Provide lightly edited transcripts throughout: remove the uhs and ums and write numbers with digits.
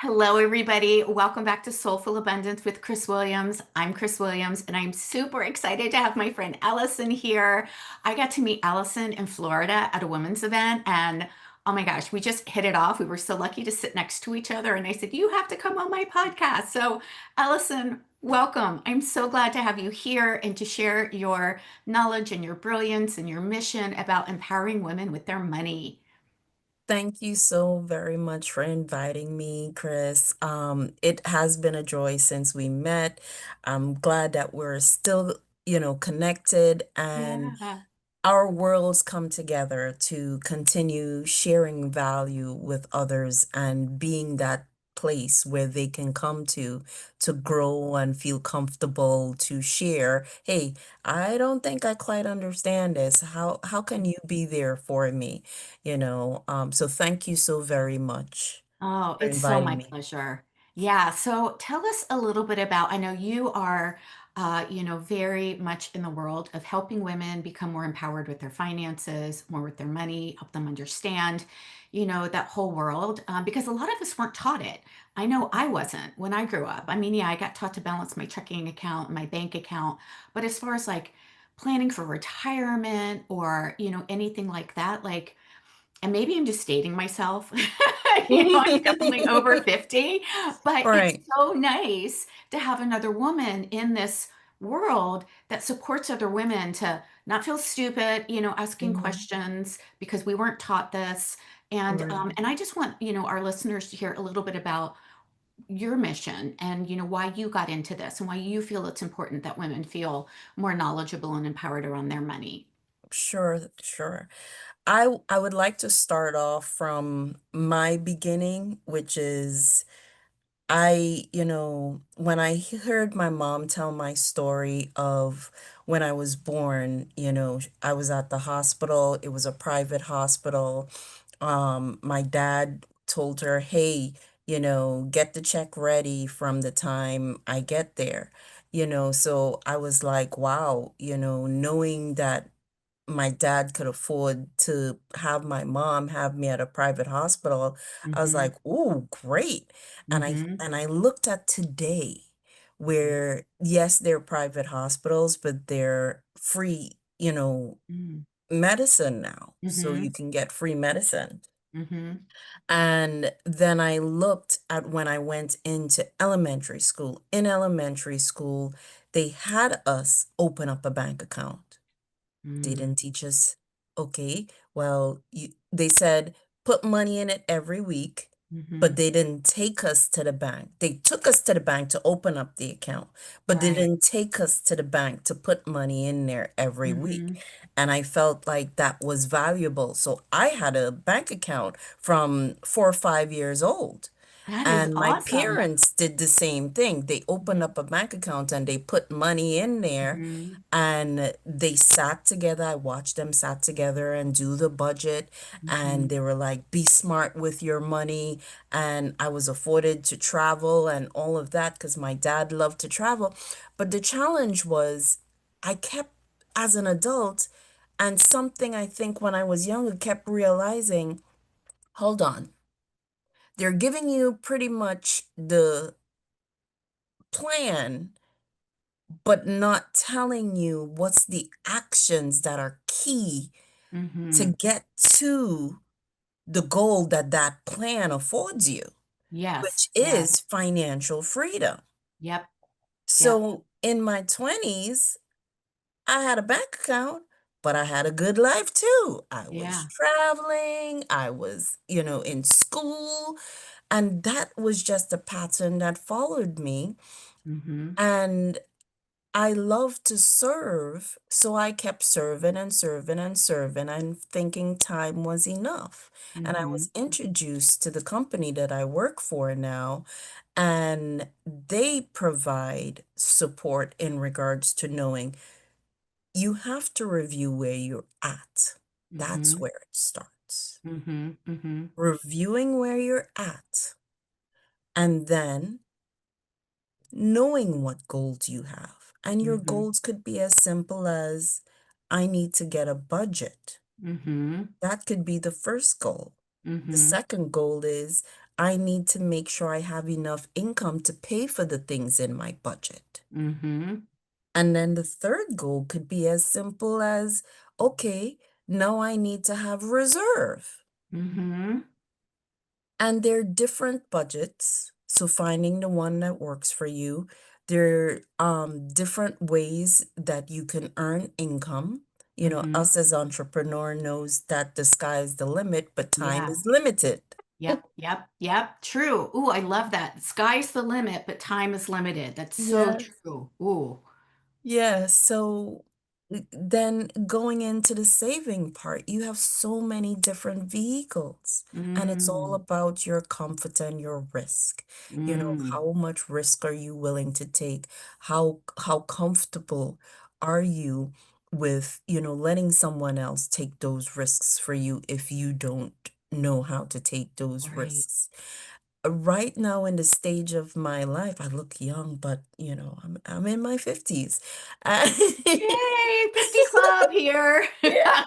Hello, everybody. Welcome back to Soulful Abundance with Chris Williams. I'm Chris Williams, and I'm super excited to have my friend Allison here. I got to meet Allison in Florida at a women's event, and oh my gosh, we just hit it off. We were so lucky to sit next to each other, and I said, "You have to come on my podcast." So, Allison, welcome. I'm so glad to have you here and to share your knowledge and your brilliance and your mission about empowering women with their money. Thank you so very much for inviting me, Chris. It has been a joy since we met. I'm glad that we're still, connected and Yeah. our worlds come together to continue sharing value with others and being that place where they can come to grow and feel comfortable to share. Hey, I don't think I quite understand this. How can you be there for me? So thank you so very much Oh, for it's so inviting my me. pleasure. Yeah, so tell us a little bit about, I know you are, very much in the world of helping women become more empowered with their finances, more with their money, help them understand, that whole world, because a lot of us weren't taught it. I know I wasn't when I grew up. I mean, yeah, I got taught to balance my checking account, my bank account, but as far as like planning for retirement or, anything like that, like, and maybe I'm just dating myself. I'm definitely over 50, but it's Right. so nice to have another woman in this world that supports other women to not feel stupid, asking Mhm. questions because we weren't taught this. And Right. um, and I just want, our listeners to hear a little bit about your mission and why you got into this and why you feel it's important that women feel more knowledgeable and empowered around their money. Sure, sure. I would like to start off from my beginning, which is when I heard my mom tell my story of when I was born, I was at the hospital. It was a private hospital. My dad told her, "Hey, get the check ready from the time I get there." So I was like, wow, knowing that my dad could afford to have my mom have me at a private hospital, I was Mm-hmm. like, "Ooh, great." And I Mm-hmm. and I looked at today where yes, they're private hospitals, but they're free, medicine now. So Mm-hmm. you can get free medicine. Mm-hmm. And then I looked at when I went into elementary school. In elementary school, they had us open up a bank account. They Mm-hmm. didn't teach us, okay, well, they said put money in it every week, but Mhm. they didn't take us to the bank. They took us to the bank to open up the account, but they Right. didn't take us to the bank to put money in there every week. Mhm. And I felt like that was valuable. So I had a bank account from 4 or 5 years old. That is And my awesome. parents did the same thing. They opened up a bank account and they put money in there Mhm. and they sat together. I watched them sat together and do the budget. And Mhm. they were like, be smart with your money. And I was afforded to travel and all of that because my dad loved to travel. But the challenge was I kept, as an adult, and something I think when I was younger, kept realizing, hold on. They're giving you pretty much the plan, but not telling you what's the actions that are key to Mhm. get to the goal that that plan affords you, Yes. which Yes. is financial freedom. Yep. Yep. So in my 20s, I had a bank account, but I had a good life too. I was Yeah. traveling, I was, in school, and that was just a pattern that followed me. Mhm. And I love to serve, so I kept serving and serving and serving and thinking time was enough. And I Mhm. was introduced to the company that I work for now, and they provide support in regards to knowing you have to review where you're at. That's Mhm. where it starts. Mhm. Mhm. Reviewing where you're at, and then knowing what goals you have. And your Mhm. goals could be as simple as I need to get a budget. Mhm. That could be the first goal. The Mhm. second goal is I need to make sure I have enough income to pay for the things in my budget. Mm-hmm. And then the third goal could be as simple as, okay, now I need to have reserve. Mm-hmm. And they're different budgets. So finding the one that works for you. There are different ways that you can earn income. You know, Mm-hmm. us as entrepreneur knows that the sky is the limit, but time Yeah. is limited. Yep. Yep. Yep. True. Ooh, I love that. Sky's the limit, but time is limited. That's so Yes. true. Ooh. Yeah, so then going into the saving part, you have so many different vehicles, and it's all Mm. about your comfort and your risk. You know, Mm. how much risk are you willing to take? How comfortable are you with, letting someone else take those risks for you if you don't know how to take those Right. risks? Right now in the stage of my life, I look young, but I'm in my 50s. Uh, Yay, 50 Club here. yeah.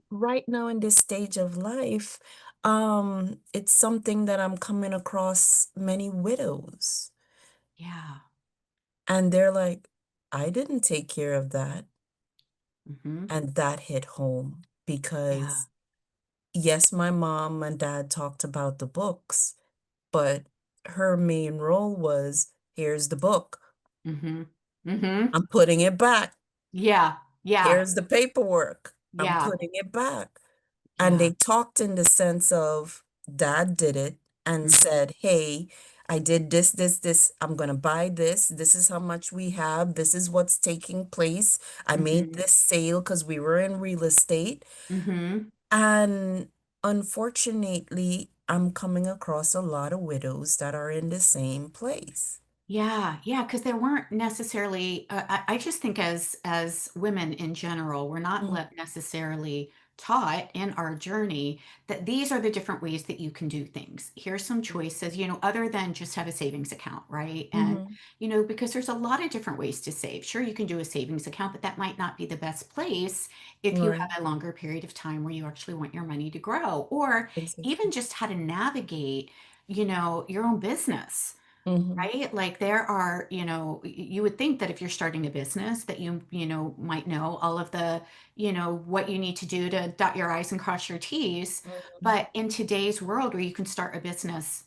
Right now in this stage of life, it's something that I'm coming across many widows, Yeah. and they're like, I didn't take care of that. Mm-hmm. And that hit home Yeah. because yes, my mom and dad talked about the books, but her main role was, here's the book. Mm-hmm. Mm-hmm. I'm putting it back. Yeah. Yeah. Here's the paperwork. I'm Yeah. putting it back. And Yeah. they talked in the sense of dad did it and Mm-hmm. said, hey, I did this, this, this. I'm going to buy this. This is how much we have. This is what's taking place. I made Mm-hmm. this sale because we were in real estate. Mm-hmm. And unfortunately, I'm coming across a lot of widows that are in the same place. Yeah, yeah, because there weren't necessarily. I just think as women in general, we're not Mm, necessarily taught in our journey that these are the different ways that you can do things. Here's some choices, other than just have a savings account, right? And mm-hmm. because there's a lot of different ways to save. Sure, you can do a savings account, but that might not be the best place if you Right. have a longer period of time where you actually want your money to grow, or even Exactly. just how to navigate, your own business. Mm-hmm. Right? Like there are, you would think that if you're starting a business that might know all of the, what you need to do to dot your I's and cross your T's. Mm-hmm. But in today's world where you can start a business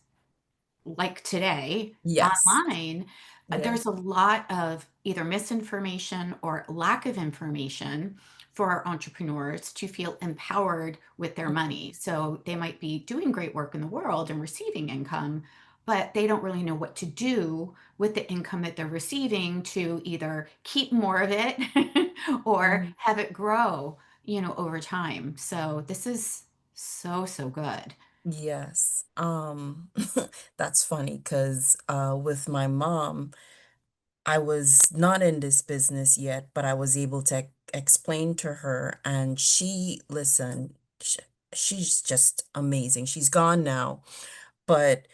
like today Yes. online, Yes. there's a lot of either misinformation or lack of information for our entrepreneurs to feel empowered with their money. So they might be doing great work in the world and receiving income, but they don't really know what to do with the income that they're receiving to either keep more of it or Mm-hmm. have it grow, over time. So this is so, so good. Yes. That's funny because with my mom, I was not in this business yet, but I was able to explain to her, and she listened. She's just amazing. She's gone now, but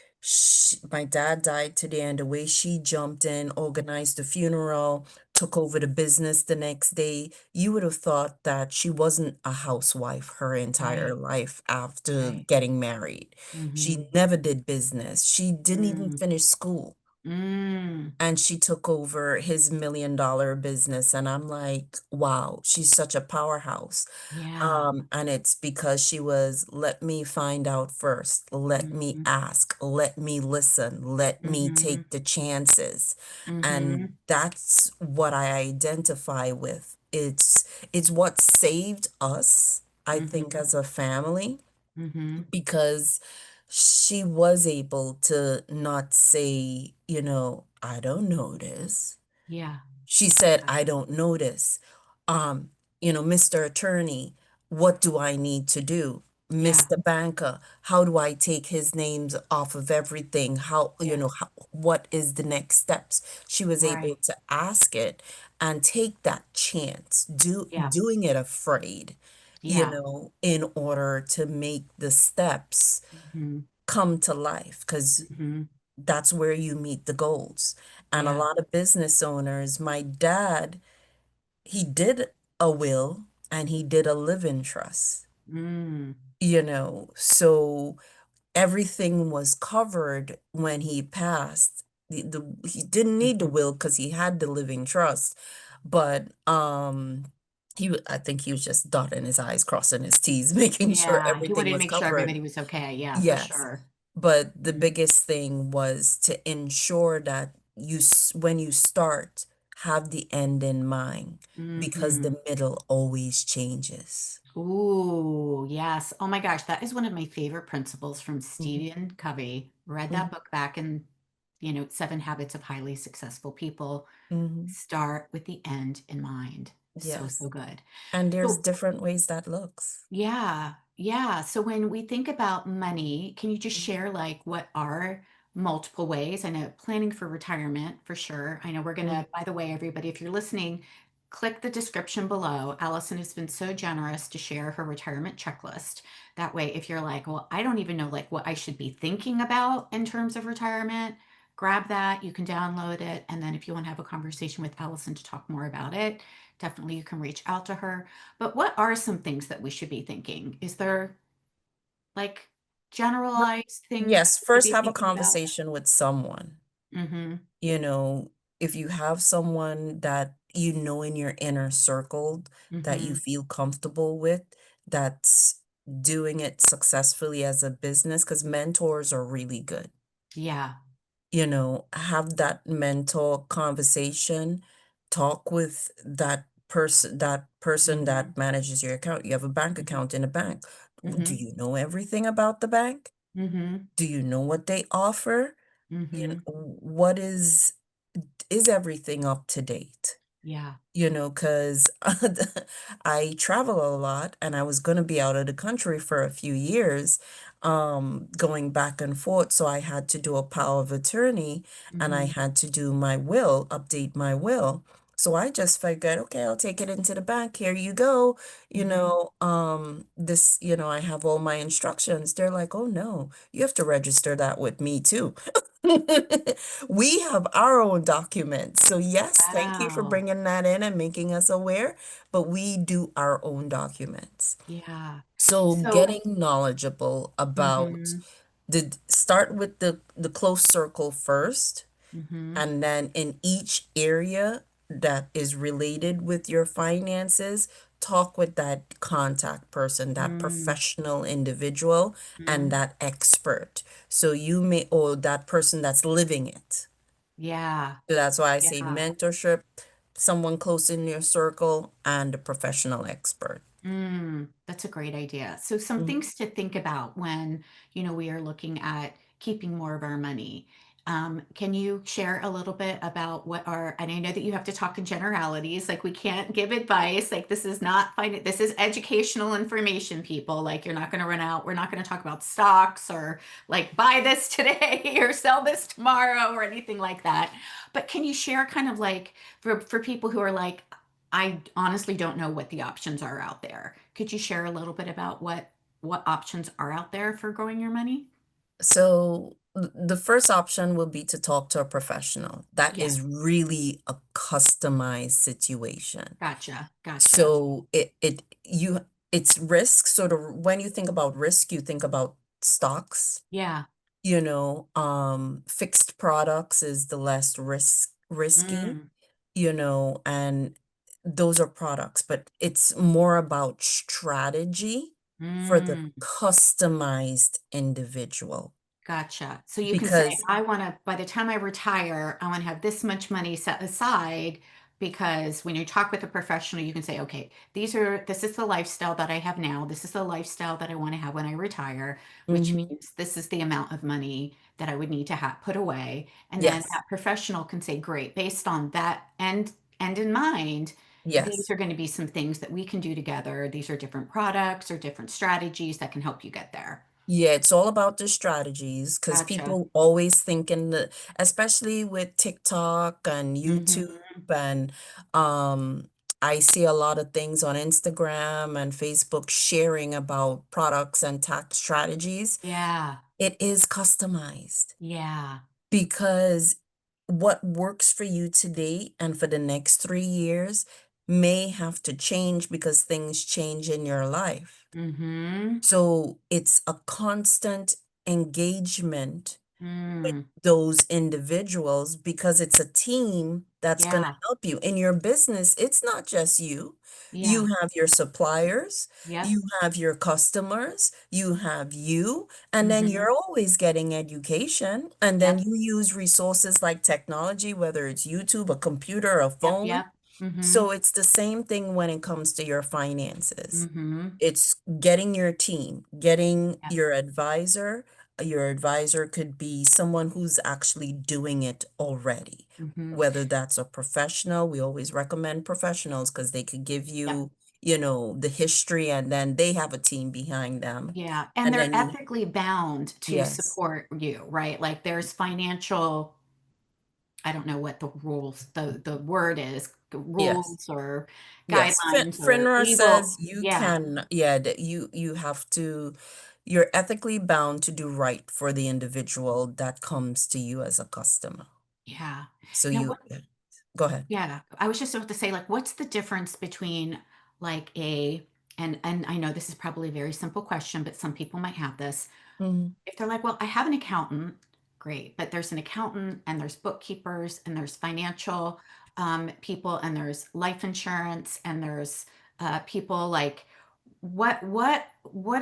my dad died today, and the way she jumped in, organized the funeral, took over the business the next day, you would have thought that she wasn't a housewife her entire Right, life after right. getting married. She Mhm. never did business. She didn't even Mm. finish school. Mm. And she took over his $1 million business. And I'm like, wow, she's such a powerhouse. Yeah. And it's because she was, let me find out first, let me Mhm. ask, let me listen, let me Mhm. take the chances. And Mhm. that's what I identify with. It's what saved us, I think, Mhm. as a family, Mhm. because she was able to not say, I don't know this. Yeah. She said, Yeah. I don't know this. Um, Mr. Attorney, what do I need to do? Yeah. Mr. Banker, how do I take his names off of everything? Yeah. What is the next steps? She was able Right. to ask it and take that chance, Yeah. doing it afraid, Yeah. in order to make the steps Mhm. come to life, because Mhm. that's where you meet the goals. And a Yeah. lot of business owners, my dad, he did a will and he did a live-in trust. Mm. So everything was covered when he passed. He didn't need the Mhm. will because he had the living trust, but I think he was just dotting his I's, crossing his T's, making sure Yeah, he everything wanted to was make sure covered. everybody was okay. Yeah, for Yes. sure. But the Mhm. biggest thing was to ensure that when you start, have the end in mind because Mhm. the middle always changes. Ooh, yes. Oh my gosh, that is one of my favorite principles from Mhm, Stephen Covey. Read that mhm, book back in, 7 Habits of Highly Successful People. mhm. Start with the end in mind. So, so Yes. good. And there's So, different ways that looks. yeah, yeah. So when we think about money, can you just Mhm, share like what are multiple ways? I know planning for retirement for sure. I know we're gonna, by the way, everybody, if you're listening, click the description below. Allison has been so generous to share her retirement checklist. That way, if you're like, well, I don't even know like what I should be thinking about in terms of retirement, grab that. You can download it. And then if you want to have a conversation with Allison to talk more about it, definitely you can reach out to her. But what are some things that we should be thinking? Is there like generalized things Yes, we should first be have a thinking about? conversation with someone. Mm-hmm. You know, if you have someone that you know in your inner circle that you Mm-hmm. feel comfortable with, that's doing it successfully as a business, because mentors are really good. Yeah. Have that mentor conversation, talk with that person Mm-hmm. that manages your account. You have a bank Mm-hmm. account in a bank. Do Mm-hmm. you know everything about the bank? Mm-hmm. Do you know what they offer? Mm-hmm. What is everything up to date? Yeah. Because I travel a lot and I was going to be out of the country for a few years, going back and forth. So I had to do a power of attorney and I Mm-hmm. had to do my will, update my will. So I just figured, okay, I'll take it into the bank. Here you go. Mm-hmm. I have all my instructions. They're like, oh no, you have to register that with me too. We have our own documents. So, yes, thank you for Wow. bringing that in and making us aware, but we do our own documents. Yeah. So, So, getting knowledgeable about mm-hmm. start with the close circle first, Mm-hmm. and then in each area that is related with your finances, talk with that contact person, that professional individual, and Mm-hmm. that expert. So or that person that's living it. Yeah. So that's why I say Yeah. mentorship, someone close in your circle, and a professional expert. That's a great idea. So some Mhm. things to think about when, we are looking at keeping more of our money. Can you share a little bit about what are, and I know that you have to talk in generalities, like we can't give advice, like this is not this is educational information, people. Like you're not going to run out. We're not going to talk about stocks or like buy this today or sell this tomorrow or anything like that. But can you share kind of like for people who are like, I honestly don't know what the options are out there. Could you share a little bit about what options are out there for growing your money? So the first option will be to talk to a professional. That Yes. is really a customized situation. Gotcha. Gotcha. So it's risk. Sort of when you think about risk, you think about stocks. Yeah. Fixed products is the less risky, Mm, and those are products, but it's more about strategy for the mm. customized individual. Gotcha. So you can say, Because I want to, by the time I retire, I want to have this much money set aside because when you talk with a professional, you can say, okay, this is the lifestyle that I have now. This is the lifestyle that I want to have when I retire, which Mhm. means this is the amount of money that I would need to have put away. And then Yes, that professional can say, great, based on that and in mind, these yes. are going to be some things that we can do together. These are different products or different strategies that can help you get there. Yeah, it's all about the strategies because Gotcha. people always thinking that, especially with TikTok and YouTube, Hmm. and I see a lot of things on Instagram and Facebook sharing about products and tax strategies. Yeah. It is customized Yeah. because what works for you today and for the next 3 years may have to change because things change in your life. Mm-hmm. So it's a constant engagement with Mm. those individuals because it's a team that's going to Yeah. help you. In your business, it's not just you. Yeah. You have your suppliers, Yep. you have your customers, you have you, and then Mm-hmm. you're always getting education. And then Yep. you use resources like technology, whether it's YouTube, a computer, a Yep. phone. Yep. Mm-hmm. So it's the same thing when it comes to your finances. Mm-hmm. It's getting your team, getting Yep. your advisor. Your advisor could be someone who's actually doing it already. Mm-hmm. Whether that's a professional, we always recommend professionals because they could give Yep. you, the history and then they have a team behind them. Yeah. And And they're then you, ethically bound to yes, support you, right? Like there's financial, I don't know what the rules, the word is, yes. rules or Yes, guidelines or FINRA says legal. you Yeah. can, yeah, that you have to, you're ethically bound to do right for the individual that comes to you as a customer. Yeah. So Now you, what, go ahead. yeah, I was just about to say, like, what's the difference between like and I know this is probably a very simple question, but some people might have this. Mhm. If they're like, well, I have an accountant, great, but there's an accountant and there's bookkeepers and there's financial people and there's life insurance and there's people like what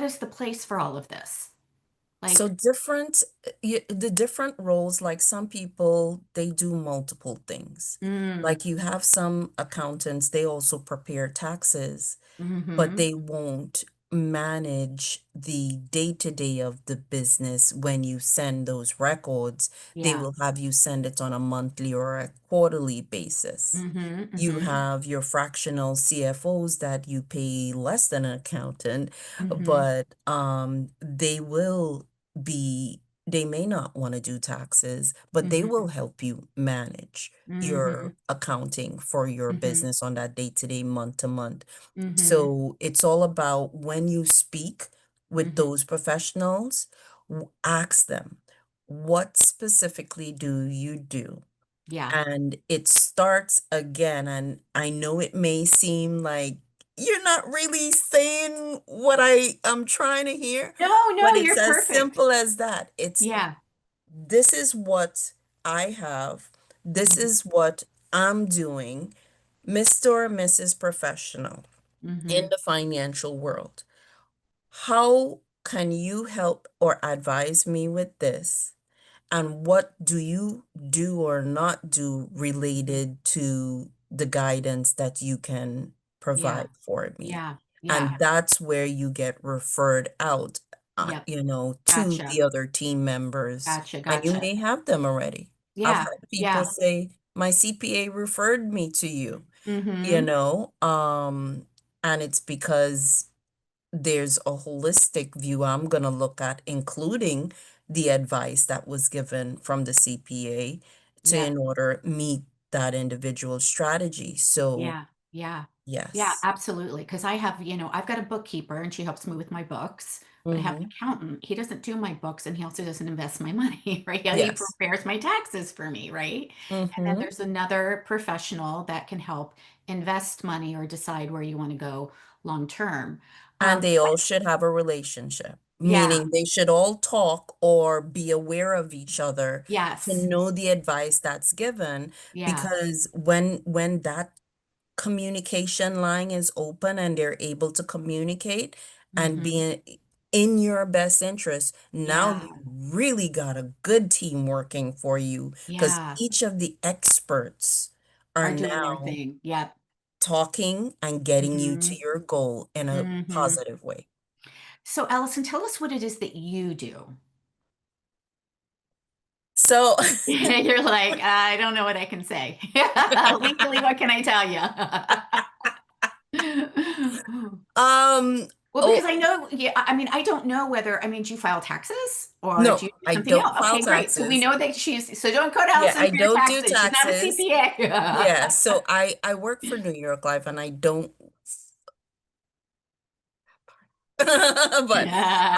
is the place for all of this? So Like, the different roles, like some people, they do multiple things. mm, Like you have some accountants, they also prepare taxes, but mm-hmm, they won't manage the day-to-day of the business when you send those records. They yeah, will have you send it on a monthly or a quarterly basis. mm-hmm, You mm-hmm, have your fractional CFOs that you pay less than an accountant, mm-hmm, but be, they may not want to do taxes, but they mm-hmm, will help you manage mm-hmm, your accounting for your mm-hmm, business on that day-to-day, month-to-month. mm-hmm, So it's all about when you speak with mm-hmm. those professionals, ask them, what specifically do you do? Yeah. And it starts again, and I know it may seem like you're not really saying what I am trying to hear, No, but no, it's you're as perfect. simple as that. It's Yeah. this is what I have, this Mm-hmm, is what I'm doing, Mr. or Mrs. Professional in mm-hmm, the financial world. How can you help or advise me with this? And what do you do or not do mm-hmm. related to the guidance that you can Yeah. provide for me? Yeah. Yeah. And that's where you get referred out, Yep. to Gotcha. the other team members. Gotcha. And you Gotcha. may have them already. I've Yeah. had people Yeah. say, my CPA referred me to you, you Mm-hmm. know, and it's because there's a holistic view I'm going to look at, including the advice that was given from the CPA to Yep. in order meet that individual strategy. So, Yeah, yeah. Yeah, yes. absolutely. Because I have, I've got a bookkeeper and she helps me with my books, but I have an Mm-hmm. accountant. He doesn't do my books and he also doesn't invest my money, right? Yeah, he Yes. prepares my taxes for me, right? And then Mm-hmm. there's another professional that can help invest money or decide where you want to go long term. And they all should have a relationship, Yeah, meaning they should all talk or be aware of each other to yes, know the advice that's given. yeah, Because when that communication line is open and they're able to communicate and hmm, be in your best interest, now yeah, you really got a good team working for you because yeah, each of the experts are are doing their now thing. Yep. talking and getting you to Hmm. your goal in a Hmm. positive way. So, Allison, tell us what it is that you do. So, You're like, I don't know what I can say. Legally, what can I tell you? um, Well, because oh, I know, yeah, I mean, I don't know whether, I mean, do you file taxes or do no, you do I something don't else? file Okay, great. So we taxes. know that so don't quote Yeah, Allison I for your don't do taxes. She's not a taxes. Yeah, CPA. so I work for New York Life and I don't but Yeah.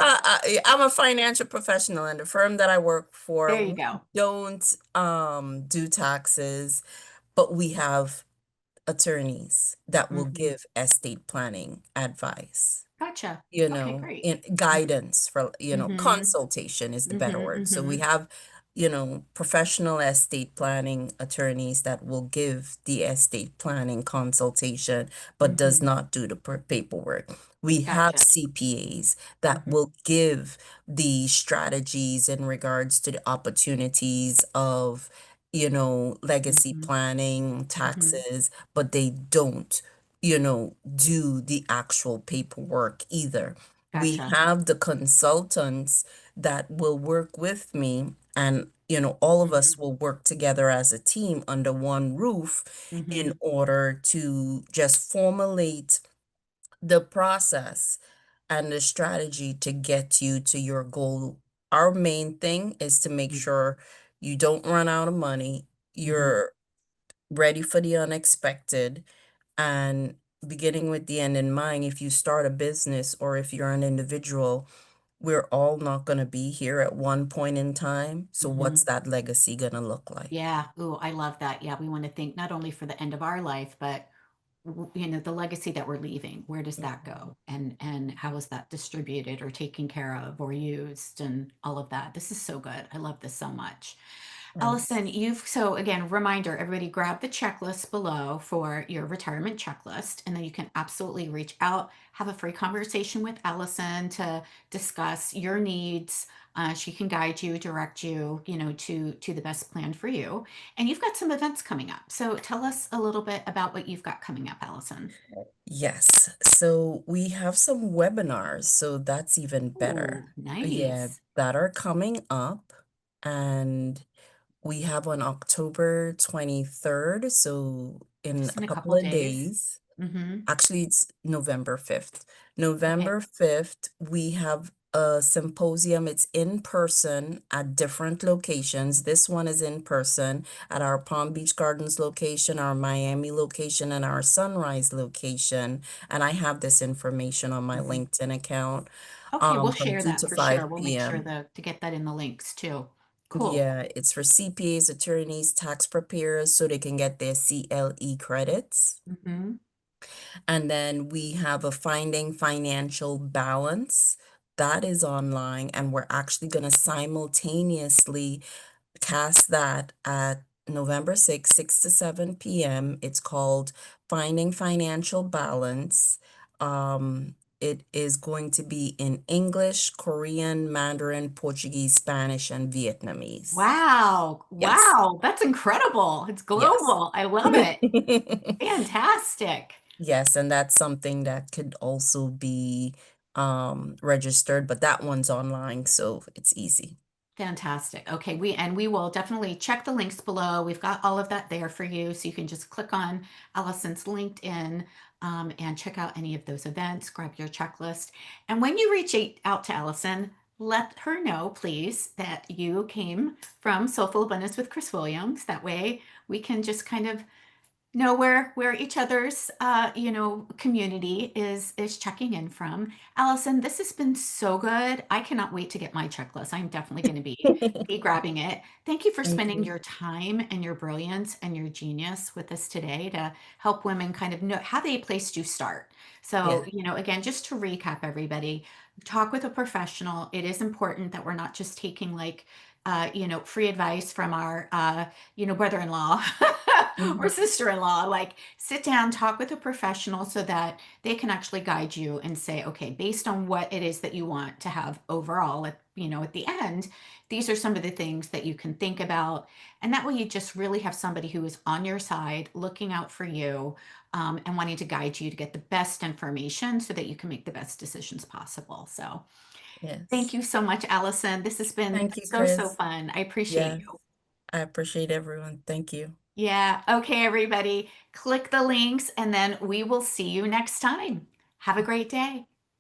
I'm a financial professional and the firm that I work for, There you we go. don't do taxes, but we have attorneys that will Mhm. give estate planning advice, Gotcha. you Okay, know, great. in guidance for, Mhm. consultation is the better Mhm, word. So we mhm, have, professional estate planning attorneys that will give the estate planning consultation, but does mhm. not do the paperwork. We have Gotcha. CPAs that Mhm, will give the strategies in regards to the opportunities of, legacy mhm, planning, mhm. taxes, but they don't do the actual paperwork either. We Gotcha. have the consultants that will work with me, and, all of us Mhm, will work together as a team under one roof in mhm, order to just formulate the process and the strategy to get you to your goal. Our main thing is to make mhm, sure you don't run out of money, mhm. you're ready for the unexpected, and beginning with the end in mind. If you start a business or if you're an individual, we're all not going to be here at one point in time. So what's Mhm. that legacy going to look like? Yeah. Ooh, I love that. Yeah, we want to think not only for the end of our life, but the legacy that we're leaving. Where does that Mhm. go? And how is that distributed or taken care of or used and all of that. This is so good. I love this so much. Yes. Allison, so again, reminder, everybody grab the checklist below for your retirement checklist, and then you can absolutely reach out, have a free conversation with Allison to discuss your needs. She can guide you, direct you, to the best plan for you. And you've got some events coming up. So tell us a little bit about what you've got coming up, Allison. Yes. So we have some webinars, so that's even better. Oh, Yeah, nice. that are coming up. And we have on October 23rd, so in Just a in a couple couple of days. days. Mm-hmm. Actually, it's November 5th. Okay. November 5th, we have a symposium. It's in person at different locations. This one is in person at our Palm Beach Gardens location, our Miami location, and our Sunrise location. And I have this information on my Mm-hmm. LinkedIn account, Okay, we'll from share 2 that to for sure. 5 We'll make sure p.m. to get that in the links too. Cool. Yeah, it's for CPAs, attorneys, tax preparers, so they can get their CLE credits. Mm-hmm. And then we have a Finding Financial Balance that is online, and we're actually going to simultaneously cast that at November 6th, 6 to 7 p.m. It's called Finding Financial Balance. It is going to be in English, Korean, Mandarin, Portuguese, Spanish, and Vietnamese. Wow. Yes. Wow. That's incredible. It's Yes. global. I love it. Fantastic. Yes, and that's something that could also be registered, but that one's online, so it's easy. Fantastic. Okay, we will definitely check the links below. We've got all of that there for you, so you can just click on Allison's LinkedIn and check out any of those events. Grab your checklist, and when you reach out to Allison, let her know, please, that you came from Soulful Abundance with Chris Williams. That way, we can just kind of know where each other's community is checking in from. Allison, this has been so good. I cannot wait to get my checklist. I'm definitely going to be grabbing it. Thank you for Thank spending you. your time and your brilliance and your genius with us today to help women kind of know how they place to start. So, Yeah. again, just to recap everybody, talk with a professional. It is important that we're not just taking like free advice from our brother-in-law or Mhm. sister-in-law. Like, sit down, talk with a professional so that they can actually guide you and say, okay, based on what it is that you want to have overall at the end, these are some of the things that you can think about. And that way you just really have somebody who is on your side, looking out for you, and wanting to guide you to get the best information so that you can make the best decisions possible. So thank Yes. you so much, Allison. This has been Thank you, so Chris. fun. I appreciate Yes. you. I appreciate everyone. Thank you. Yeah. Okay, everybody, click the links and then we will see you next time. Have a great day.